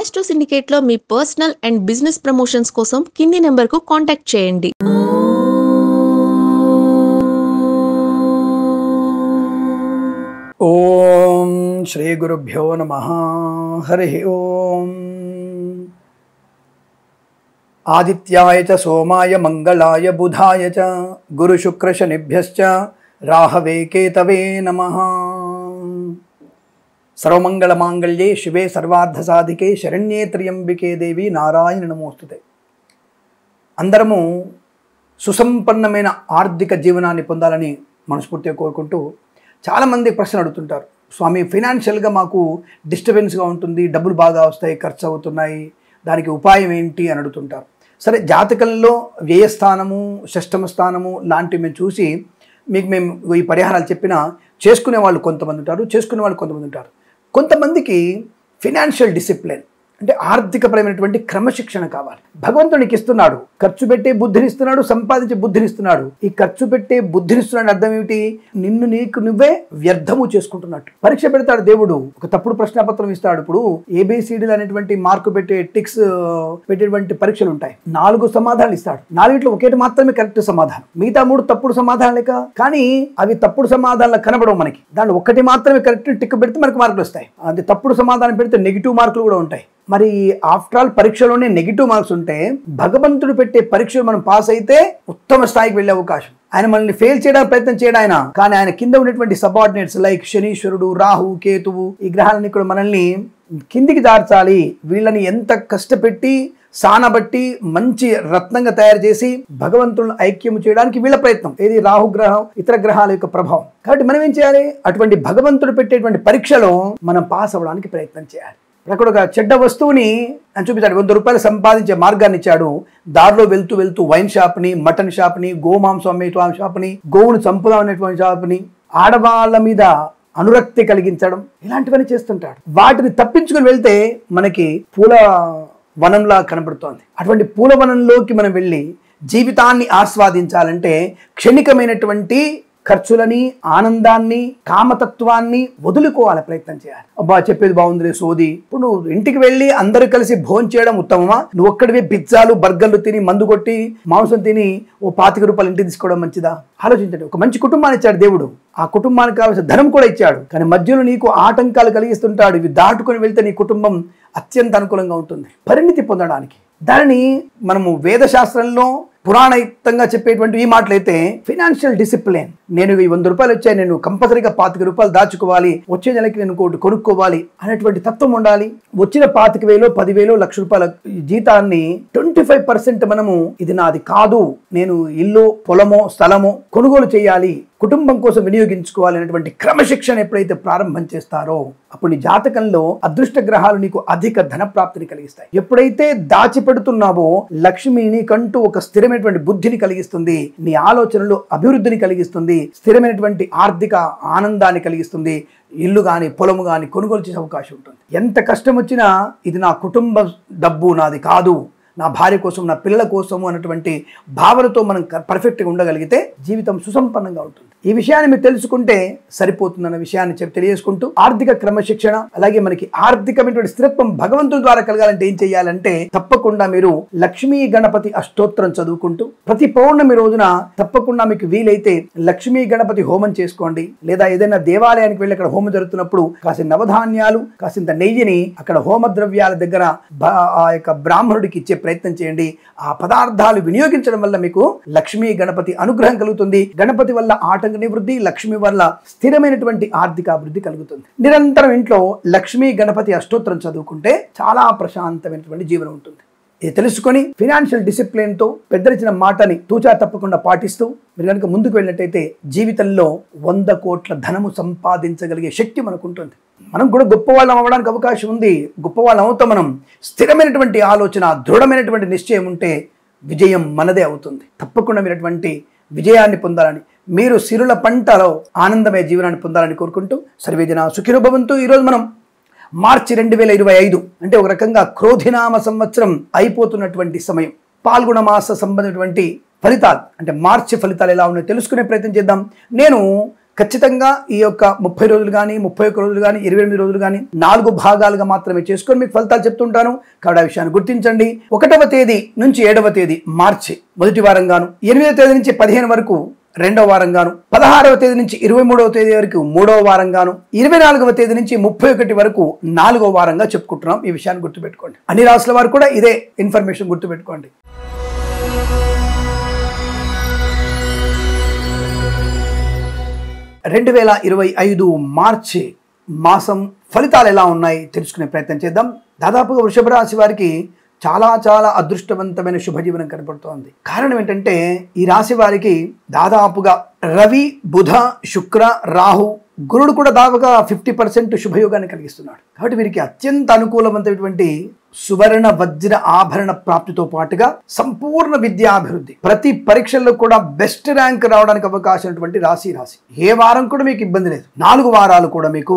Astro సిండికేట్లో మీ personal and business promotions కోసం కింది నెంబర్కు కాంటాక్ట్ చేయండి. ఓం శ్రీ గురుభ్యో నమః. హరి ఓం. ఆదిత్యాయ చ సోమాయ మంగళాయ బుధాయ చ గురు శుక్ర శనిభ్యశ్చ రాహవే కేతవే నమః. సర్వమంగళ మాంగళ్యే శివే సర్వార్థ సాధికే శరణ్యే త్ర్యంబికే దేవి నారాయణ నమోస్తుతే. అందరము సుసంపన్నమైన ఆర్థిక జీవనాన్ని పొందాలని మనస్ఫూర్తిగా కోరుకుంటూ చాలామంది ప్రశ్న అడుగుతుంటారు, స్వామి ఫైనాన్షియల్గా మాకు డిస్టర్బెన్స్గా ఉంటుంది, డబ్బులు బాగా వస్తాయి, ఖర్చు అవుతున్నాయి, దానికి ఉపాయం ఏంటి అని అడుగుతుంటారు. సరే, జాతకంలో వ్యయస్థానము షష్టమ స్థానము లాంటివి మేము చూసి మేము ఈ పరిహారాలు చెప్పినా చేసుకునే వాళ్ళు కొంతమంది ఉంటారు, చేసుకునే వాళ్ళు కొంతమంది ఉంటారు. కొంతమందికి ఫైనాన్షియల్ డిసిప్లిన్ అంటే ఆర్థికపరమైనటువంటి క్రమశిక్షణ కావాలి. భగవంతునికి ఇస్తున్నాడు, ఖర్చు పెట్టే బుద్ధినిస్తున్నాడు, సంపాదించే బుద్ధినిస్తున్నాడు. ఈ ఖర్చు పెట్టే బుద్ధినిస్తున్నాడు అర్థం ఏమిటి? నిన్ను నీకు నువ్వే వ్యర్థము చేసుకుంటున్నట్టు. పరీక్ష పెడతాడు దేవుడు, ఒక తప్పుడు ప్రశ్నాపత్రం ఇస్తాడు. ఇప్పుడు ఏబిసిడీలు అనేటువంటి మార్కు పెట్టే టిక్స్ పెట్టేటువంటి పరీక్షలు ఉంటాయి. 4 సమాధానాలు ఇస్తాడు, 4 ఒకటి మాత్రమే కరెక్ట్ సమాధానం, మిగతా 3 తప్పుడు సమాధానాలే. కానీ అవి తప్పుడు సమాధానాలు కనబడవు మనకి. దాంట్లో ఒకటి మాత్రమే కరెక్ట్ టిక్ పెడితే మనకు మార్కులు వస్తాయి. అది తప్పుడు సమాధానం పెడితే నెగిటివ్ మార్కులు కూడా ఉంటాయి. మరి ఆఫ్టర్ ఆల్ పరీక్షలోనే నెగిటివ్ మార్క్స్ ఉంటే భగవంతుడు పెట్టే పరీక్షలు మనం పాస్ అయితే ఉత్తమ స్థాయికి వెళ్ళే అవకాశం. ఆయన మనల్ని ఫెయిల్ చేయడానికి ప్రయత్నం చేయడం ఆయన, కానీ ఆయన కింద ఉన్నటువంటి సబార్డినేట్స్ లైక్ శనీశ్వరుడు, రాహు, కేతువు, ఈ గ్రహాలన్నీ కూడా మనల్ని కిందికి దార్చాలి. వీళ్ళని ఎంత కష్టపెట్టి సానబట్టి మంచి రత్నంగా తయారు చేసి భగవంతులను ఐక్యం చేయడానికి వీళ్ళ ప్రయత్నం. ఇది రాహు గ్రహం, ఇతర గ్రహాల యొక్క ప్రభావం. కాబట్టి మనం ఏం చేయాలి? అటువంటి భగవంతుడు పెట్టేటువంటి పరీక్షలో మనం పాస్ అవ్వడానికి ప్రయత్నం చేయాలి. అక్కడ ఒక చెడ్డ వస్తువుని అని చూపించాడు, 100 రూపాయలు సంపాదించే మార్గాన్ని ఇచ్చాడు. దారిలో వెళ్తూ వెళ్తూ వైన్ షాప్ని, మటన్ షాప్ని, గోమాంసం అమ్మే షాప్ని, గోవును చంపుదాం అనేటువంటి షాప్ని, ఆడవాళ్ళ మీద అనురక్తి కలిగించడం, ఇలాంటివన్నీ చేస్తుంటాడు. వాటిని తప్పించుకొని వెళ్తే మనకి పూల వనంలా కనబడుతోంది. అటువంటి పూల వనంలోకి మనం వెళ్ళి జీవితాన్ని ఆస్వాదించాలంటే క్షణికమైనటువంటి ఖర్చులని, ఆనందాన్ని, కామతత్వాన్ని వదులుకోవాలి, ప్రయత్నం చేయాలి. అబ్బా చెప్పేది బాగుందిలే సోది. ఇప్పుడు నువ్వు ఇంటికి వెళ్ళి అందరూ కలిసి భోజనం చేయడం ఉత్తమమా? నువ్వు ఒక్కడివే పిజ్జాలు, బర్గర్లు తిని, మందు కొట్టి, మాంసం తిని ఓ 25 రూపాయలు ఇంటికి తీసుకోవడం మంచిదా? ఆలోచించండి. ఒక మంచి కుటుంబాన్ని ఇచ్చాడు దేవుడు, ఆ కుటుంబానికి కావాల్సిన ధనం కూడా ఇచ్చాడు. కానీ మధ్యలో నీకు ఆటంకాలు కలిగిస్తుంటాడు. ఇవి దాటుకొని వెళ్తే నీ కుటుంబం అత్యంత అనుకూలంగా ఉంటుంది పరిణితి పొందడానికి. దానిని మనము వేదశాస్త్రంలో పురాణయుక్తంగా చెప్పేటువంటి ఈ మాటలైతే ఫైనాన్షియల్ డిసిప్లిన్. నేను ఈ 100 రూపాయలు వచ్చాయి, నేను కంపల్సరీగా 25 రూపాయలు దాచుకోవాలి, వచ్చే నెలకి నేను ఇంకోటి కొనుక్కోవాలి అనేటువంటి తత్వం ఉండాలి. వచ్చిన 25,000, 10,000, 1,00,000 రూపాయల జీతాన్ని 25% మనము ఇది నాది కాదు, నేను ఇల్లు, పొలమో, స్థలమో కొనుగోలు చేయాలి, కుటుంబం కోసం వినియోగించుకోవాలి అనేటువంటి క్రమశిక్షణ ఎప్పుడైతే ప్రారంభం చేస్తారో అప్పుడు నీ జాతకంలో అదృష్ట గ్రహాలు నీకు అధిక ధన ప్రాప్తిని కలిగిస్తాయి. ఎప్పుడైతే దాచిపెడుతున్నావో లక్ష్మి నీకంటూ ఒక స్థిరమైనటువంటి బుద్ధిని కలిగిస్తుంది, నీ ఆలోచనలు అభివృద్ధిని కలిగిస్తుంది, స్థిరమైనటువంటి ఆర్థిక ఆనందాన్ని కలిగిస్తుంది. ఇల్లు కానీ పొలము కానీ కొనుగోలు చేసే అవకాశం ఉంటుంది. ఎంత కష్టం వచ్చినా ఇది నా కుటుంబ డబ్బు, నాది కాదు, నా భార్య కోసం, నా పిల్లల కోసము అన్నటువంటి భావనతో మనం పర్ఫెక్ట్గా ఉండగలిగితే జీవితం సుసంపన్నంగా ఉంటుంది. ఈ విషయాన్ని మీరు తెలుసుకుంటే సరిపోతుందన్న విషయాన్ని తెలియజేసుకుంటూ, ఆర్థిక క్రమశిక్షణ అలాగే మనకి ఆర్థికమైనటువంటి స్థిరత్వం భగవంతుడి ద్వారా కలగాలంటే ఏం చేయాలంటే తప్పకుండా మీరు లక్ష్మీ గణపతి అష్టోత్తరం చదువుకుంటూ ప్రతి పౌర్ణమి రోజున తప్పకుండా మీకు వీలైతే లక్ష్మీ గణపతి హోమం చేసుకోండి. లేదా ఏదైనా దేవాలయానికి వెళ్ళి అక్కడ హోమం జరుగుతున్నప్పుడు కాసిన నవధాన్యాలు, కాసింత నెయ్యిని అక్కడ హోమ ద్రవ్యాల దగ్గర ఆ యొక్క బ్రాహ్మణుడికి ఇచ్చే ప్రయత్నం చేయండి. ఆ పదార్థాలు వినియోగించడం వల్ల మీకు లక్ష్మీ గణపతి అనుగ్రహం కలుగుతుంది. గణపతి వల్ల ఆటంక నివృద్ధి, లక్ష్మి వల్ల స్థిరమైనటువంటి ఆర్థిక అభివృద్ధి కలుగుతుంది. నిరంతరం ఇంట్లో లక్ష్మీ గణపతి అష్టోత్తరం చదువుకుంటే చాలా ప్రశాంతమైనటువంటి జీవనం ఉంటుంది. ఇది తెలుసుకొని ఫైనాన్షియల్ డిసిప్లిన్తో పెద్దలిచ్చిన మాటని తూచా తప్పకుండా పాటిస్తూ మీరు కనుక ముందుకు వెళ్ళినట్టయితే జీవితంలో 100 కోట్ల ధనము సంపాదించగలిగే శక్తి మనకు ఉంటుంది. మనం కూడా గొప్పవాళ్ళం అవ్వడానికి అవకాశం ఉంది. గొప్పవాళ్ళం అవుతాం మనం. స్థిరమైనటువంటి ఆలోచన, దృఢమైనటువంటి నిశ్చయం ఉంటే విజయం మనదే అవుతుంది. తప్పకుండా మీరు అటువంటి విజయాన్ని పొందాలని, మీరు సిరుల పంటలో ఆనందమయ జీవనాన్ని పొందాలని కోరుకుంటూ సర్వేజన సుఖినో భవంతు. ఈరోజు మనం మార్చి 2025 అంటే ఒక రకంగా క్రోధినామ సంవత్సరం అయిపోతున్నటువంటి సమయం. పాల్గొన మాస సంబంధించినటువంటి ఫలితాలు అంటే మార్చి ఫలితాలు ఎలా ఉన్నాయో తెలుసుకునే ప్రయత్నం చేద్దాం. నేను ఖచ్చితంగా ఈ యొక్క 30 రోజులు కానీ 31 రోజులు కానీ 28 రోజులు కానీ 4 భాగాలుగా మాత్రమే చేసుకొని మీకు ఫలితాలు చెప్తుంటాను. కాబట్టి ఆ విషయాన్ని గుర్తించండి. 1వ తేదీ నుంచి 7వ తేదీ మార్చి మొదటి వారం గాను, 8వ తేదీ నుంచి 15 వరకు రెండవ వారం గాను, 16వ తేదీ నుంచి 23వ తేదీ వరకు మూడవ వారం గాను, 24వ తేదీ నుంచి 31 వరకు 4వ వారంగా చెప్పుకుంటున్నాం. ఈ విషయాన్ని గుర్తుపెట్టుకోండి. అన్ని రాశుల వారు కూడా ఇదే ఇన్ఫర్మేషన్ గుర్తుపెట్టుకోండి. 2025 మార్చి మాసం ఫలితాలు ఎలా ఉన్నాయి తెలుసుకునే ప్రయత్నం చేద్దాం. దాదాపుగా వృషభ రాశి వారికి చాలా చాలా అదృష్టవంతమైన శుభజీవనం కనపడుతోంది. కారణం ఏంటంటే ఈ రాశి వారికి దాదాపుగా రవి, బుధ, శుక్ర, రాహు, గురుడు కూడా దాదాపుగా 50% శుభయోగాన్ని కలిగిస్తున్నాడు. కాబట్టి వీరికి అత్యంత అనుకూలమైనటువంటి సువర్ణ వజ్ర ఆభరణ ప్రాప్తితో పాటుగా సంపూర్ణ విద్యాభివృద్ధి, ప్రతి పరీక్షల్లో కూడా బెస్ట్ ర్యాంక్ రావడానికి అవకాశం ఉన్నటువంటి రాశి. ఏ వారం కూడా మీకు ఇబ్బంది లేదు. 4 వారాలు కూడా మీకు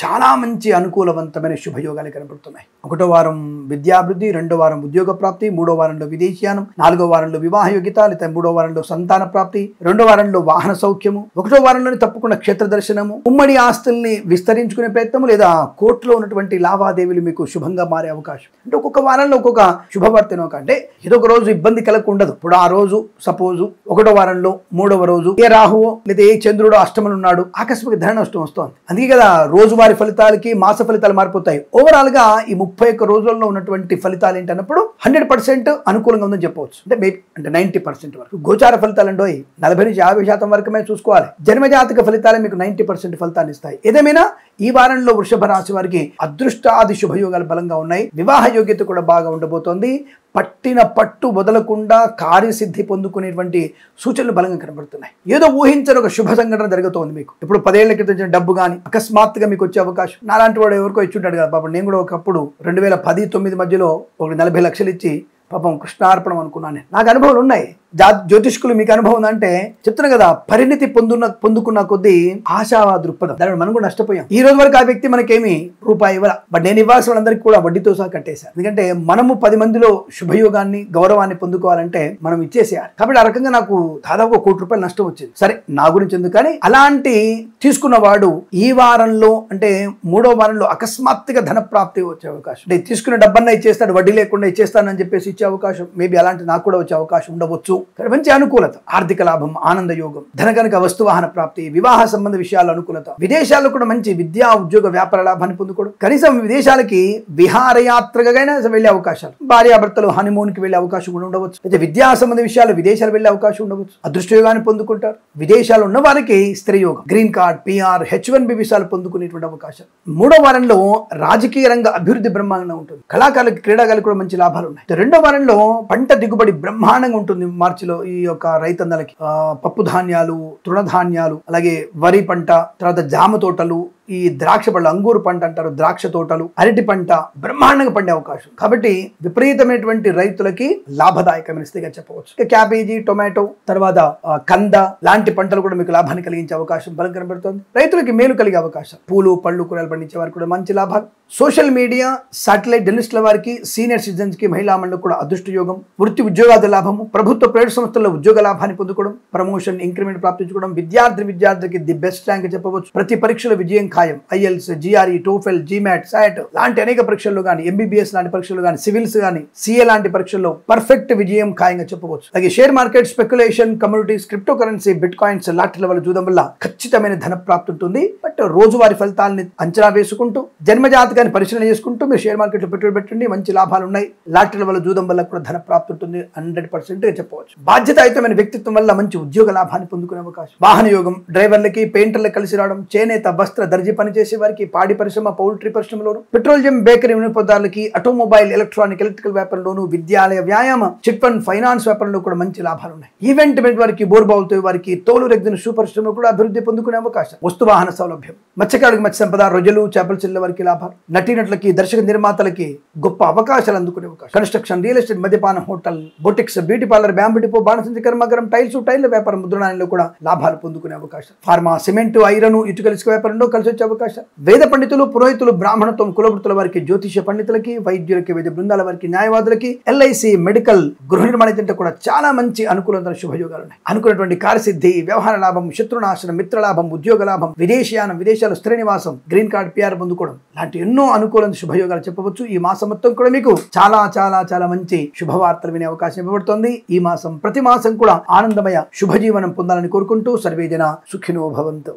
చాలా మంచి అనుకూలవంతమైన శుభయోగాలు కనబడుతున్నాయి. 1వ వారం విద్యాభివృద్ధి, 2వ వారం ఉద్యోగ ప్రాప్తి, 3వ వారంలో విదేశీయానం, 4వ వారంలో వివాహ యోగ్యత, లేదా 3వ వారంలో సంతాన ప్రాప్తి, 2వ వారంలో వాహన సౌఖ్యము, 1వ వారంలోనే తప్పకుండా క్షేత్ర దర్శనము, ఉమ్మడి ఆస్తుల్ని విస్తరించుకునే ప్రయత్నము, లేదా కోర్టులో ఉన్నటువంటి లావాదేవీలు మీకు శుభంగా మారే అవకాశం. అంటే ఒక్కొక్క వారంలో ఒక్కొక్క శుభవార్తను అంటే ఏదో ఒక రోజు ఇబ్బంది కలగకుండదు. ఇప్పుడు ఆ రోజు సపోజ్ 1వ వారంలో 3వ రోజు ఏ రాహువో లేదా ఏ చంద్రుడో అష్టమంలో ఉన్నాడు, ఆకస్మిక ధన నష్టం వస్తుంది. అందుకే కదా రోజువారి ఫలితాలకి మాస ఫలితాలు మారిపోతాయి. ఓవరాల్ గా ఈ 31 రోజుల్లో ఉన్నటువంటి ఫలితాలు ఏంటన్నప్పుడు 100% అనుకూలంగా ఉందని చెప్పవచ్చు. అంటే 90% వరకు. గోచార ఫలితాలు అంటే 40 నుంచి 50% వరకుమే చూసుకోవాలి. జన్మజాతక ఫలితాలే మీకు 90% ఫలితాన్ని ఇస్తాయి. ఏదేమైనా ఈ వారంలో వృషభ రాశి వారికి అదృష్టాది శుభయోగాలు బలంగా ఉన్నాయి. వివాహ యోగ్యత కూడా బాగా ఉండబోతోంది. పట్టిన పట్టు వదలకుండా కార్యసిద్ధి పొందుకునేటువంటి సూచనలు బలంగా కనబడుతున్నాయి. ఏదో ఊహించని ఒక శుభ సంఘటన జరుగుతోంది మీకు. ఇప్పుడు 10 ఏళ్ల క్రితం వచ్చిన డబ్బు కానీ అకస్మాత్తుగా మీకు వచ్చే అవకాశం. నాలాంటి వాడు ఎవరికో ఇచ్చుంటాడు కదా పాపం. నేను కూడా ఒకప్పుడు 2010-9 మధ్యలో ఒక 40 లక్షలు ఇచ్చి పాపం కృష్ణార్పణం అనుకున్నాను. నాకు అనుభవాలు ఉన్నాయి. జ్యోతిష్కులు మీకు అనుభవం ఉందంటే చెప్తున్నా కదా, పరిణితి పొందుకున్న కొద్దీ ఆశావా దృక్పథం, దాని మనం కూడా నష్టపోయాం. ఈ రోజు వరకు ఆ వ్యక్తి మనకేమి రూపాయి ఇవ్వాల, బట్ నేను ఇవ్వాల్సిన వాళ్ళందరికీ కూడా వడ్డీతో సహా కట్టేశాను. ఎందుకంటే మనము 10 మందిలో శుభయోగాన్ని గౌరవాన్ని పొందుకోవాలంటే మనం ఇచ్చేసేయాలి. కాబట్టి ఆ రకంగా నాకు దాదాపు 1 కోటి రూపాయలు నష్టం వచ్చింది. సరే, నా గురించి ఎందుకు కానీ అలాంటి తీసుకున్నవాడు ఈ వారంలో అంటే 3వ వారంలో అకస్మాత్తుగా ధన ప్రాప్తి వచ్చే అవకాశం. అంటే తీసుకున్న డబ్బన్నా ఇచ్చేస్తాడు, వడ్డీ లేకుండా ఇచ్చేస్తానని చెప్పేసి ఇచ్చే అవకాశం, మేబీ అలాంటి నాకు కూడా వచ్చే అవకాశం ఉండవచ్చు. మంచి అనుకూలత, ఆర్థిక లాభం, ఆనంద యోగం, ధనకనక వస్తువాహన ప్రాప్తి, వివాహ సంబంధ విషయాల అనుకూలత, విదేశాల్లో కూడా మంచి విద్యా ఉద్యోగ వ్యాపార లాభాన్ని పొందుకోవడం, కనీసం విదేశాలకి విహారయాత్రకైనా వెళ్లే అవకాశాలు, భార్యాభర్తలు హనీమూన్ కి వెళ్లే అవకాశం కూడా ఉండవచ్చు. అయితే విద్యా సంబంధ విషయాలు విదేశాలు వెళ్లే అవకాశం ఉండవచ్చు. అదృష్టయోగాన్ని పొందుకుంటారు. విదేశాలు ఉన్న వారికి స్త్రీ యోగం, గ్రీన్ కార్డ్, PR, H1B వీసాలు పొందుకునేటువంటి అవకాశం. 3వ వారంలో రాజకీయ రంగ అభివృద్ధి బ్రహ్మాండంగా ఉంటుంది. కళాకారులకు, క్రీడాకారులకు కూడా మంచి లాభాలు ఉన్నాయి. 2వ వారంలో పంట దిగుబడి బ్రహ్మాండంగా ఉంటుంది. మార్చిలో ఈ యొక్క రైతన్నలకి పప్పు ధాన్యాలు, తృణధాన్యాలు, అలాగే వరి పంట, తర్వాత జామ తోటలు, ఈ ద్రాక్ష పళ్ళు, అంగూరు పంట అంటారు, ద్రాక్ష తోటలు, అరటి పంట బ్రహ్మాండంగా పండే అవకాశం. కాబట్టి విపరీతమైనటువంటి రైతులకి లాభదాయకమైన స్థితిగా చెప్పవచ్చు. క్యాబేజీ, టొమాటో, తర్వాత కంద లాంటి పంటలు కూడా మీకు లాభాన్ని కలిగించే అవకాశం బలం కనబడుతుంది. రైతులకి మేలు కలిగే అవకాశం. పూలు, పళ్ళు, కూరలు పండించే వారికి కూడా మంచి లాభాలు. సోషల్ మీడియా, సాటిలైట్ జర్నలిస్టుల వారికి, సీనియర్ సిటిజన్స్ కి, మహిళా మండలికి కూడా అదృష్ట యోగం. వృత్తి ఉద్యోగాది లాభము, ప్రభుత్వ ప్రైవేట్ సంస్థల్లో ఉద్యోగ లాభాన్ని పొందుకోవడం, ప్రమోషన్, ఇంక్రిమెంట్ ప్రాప్తించుకోవడం, విద్యార్థికి ది బెస్ట్ ర్యాంక్ చెప్పవచ్చు. ప్రతి పరీక్షలో విజయం ఖాయం. IELTS, GRE, TOEFL, GMAT, SAT లాంటి అనేక పరీక్షల్లో కానీ, MBBS లాంటి పరీక్షలు కానీ, సివిల్స్ కానీ, CA లాంటి పరీక్షల్లో పర్ఫెక్ట్ విజయం ఖాయంగా చెప్పవచ్చు. అలాగే share market, speculation, communities, crypto currency, bit coins లాంటి వల్ల చూడడం వల్ల ఖచ్చితమైన ధన ప్రాప్తి ఉంటుంది. బట్ రోజువారి ఫలితాలని అంచనా వేసుకుంటూ, జన్మజాతకాన్ని పరిశీలన చేసుకుంటూ మీరు షేర్ మార్కెట్లో పెట్టుబడి పెట్టండి. మంచి లాభాలు ఉన్నాయి. లాటరీల వల్ల చూడడం వల్ల కూడా ధన ప్రాప్తి ఉంటుంది. 100% చెప్పవచ్చు. బాధ్యతాయుతమైన వ్యక్తిత్వం వల్ల మంచి ఉద్యోగ లాభాన్ని పొందుకునే అవకాశం. వాహన యోగం, డ్రైవర్లకి, పెయింటర్లకు కలిసి రావడం, చేనేత, వస్త్ర, దర్జీ పనిచేసే వారికి, పాడి పరిశ్రమ, పౌల్ట్రీ పరిశ్రమలోను, పెట్రోలియం, బేకరీ వినియోగదారులకి, ఆటోమొబైల్, ఎలక్ట్రికల్ వ్యాపారంలోను, విద్యాలయ, వ్యాయామ, చిట్ ఫండ్, ఫైనాన్స్ వ్యాపారంలో కూడా మంచి లాభాలు ఉన్నాయి. ఈవెంట్ వారికి, బోర్బావులతో వారికి, తోలు రెగ్జిన్ షూ పరిశ్రమ కూడా అభివృద్ధి పొందుకునే అవకాశం. వస్తు వాహన సౌలభ్యం, మత్స్యకారులకు మత్స్య సంపద, రొయ్యలు, చేపల చెల్లె వారికి లాభాలు, నటీనటులకి, దర్శక నిర్మాతలకి గొప్ప అవకాశాలు అందుకునే అవకాశం. కన్స్ట్రక్షన్, రియల్ ఎస్టేట్, మద్యపాన, hotel, boutiques, beauty parlour, bamboo depot, బాణసంచి టైల్స్ వ్యాపారం, ముద్రణాలయంలో కూడా లాభాలు పొందుకునే అవకాశం. ఫార్మా, సిమెంట్, ఐరన్, ఇటుకల ఇసుక వ్యాపారంలో కలిసి వచ్చే అవకాశాలు, వేద పండితులు, పురోహితులు, బ్రాహ్మణత్వం, కులవృత్తుల వారికి, జ్యోతిష పండితులకి, వైద్యులకి, వైద్య బృందాల వారికి, న్యాయవాదులకి, ఎల్ఐసి, మెడికల్, గృహ నిర్మాణ ఏజెంట్ కూడా చాలా మంచి అనుకూలమైన శుభయోగాలు ఉన్నాయి. అనుకున్నటువంటి కార్యసిద్ధి, వ్యవహార లాభం, శత్రునాశనం, మిత్రలాభం, ఉద్యోగ లాభం, విదేశీయానం, విదేశాలు స్థిర నివాసం, గ్రీన్ కార్డ్, పిఆర్ పొందుకోవడం లాంటి ఎన్నో అనుకూలమైన శుభయోగాలు చెప్పవచ్చు. ఈ మాసం మొత్తం కూడా మీకు చాలా చాలా చాలా మంచి శుభవార్తలు వినే అవకాశం ఇవ్వబడుతోంది. ఈ మాసం ప్రతి మాసం కూడా ఆనందమయ శుభజీవనం పొందాలని కోరుకుంటూ సర్వేజన సుఖినో భవంతు.